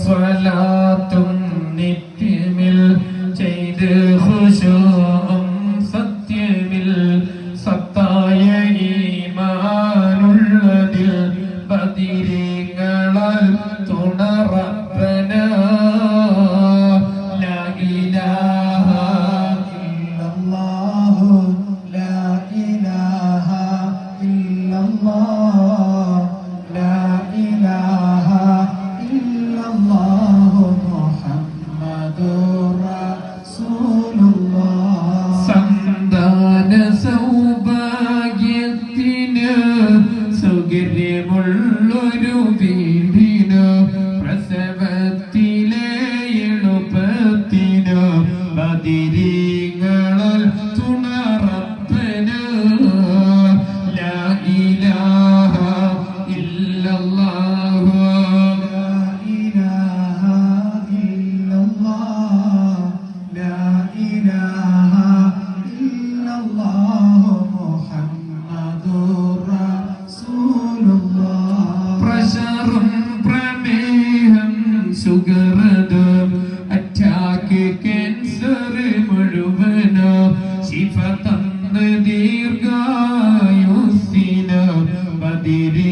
സ്വലാത്തും നിത്യമിൽ ചെയ്ത് ഖുശൂഉം സത്യമിൽ സത്തായ ഈമാനുള്ളതിൽ ബദിരീങ്ങളാൽ തുണറബ്ബന ലാ ഇലാഹ ഇല്ലല്ലാഹു ലാ ഇലാഹ ഇല്ലല്ലാഹ് ലാ ഇലാഹ ഇല്ലല്ലാഹു മുഹമ്മദുർ റസൂലുള്ളാഹ് സന്താന സൗഭാഗ്യത്തിന് സൗകര്യമുള്ളൊരു വീടിന് പ്രസവത്തിലെ എളുപ്പത്തിന് ബദിരീങ്ങളാൽ തുണറബ്ബന ലാ ഇലാഹ ഇല്ലല്ലാഹു ലാ ഇലാഹ ഇല്ലല്ലാഹ് ലാ ഇലാഹ ഇല്ലല്ലാഹു മുഹമ്മദുർ റസൂലുള്ളാഹ് പ്രഷറും പ്രമേഹം ഷുഗറത് അറ്റാക്ക് ക്യാൻസർ മുഴുവന് ശിഫ തന്ന ദീർഘായുസ്സിന് ബദിരീ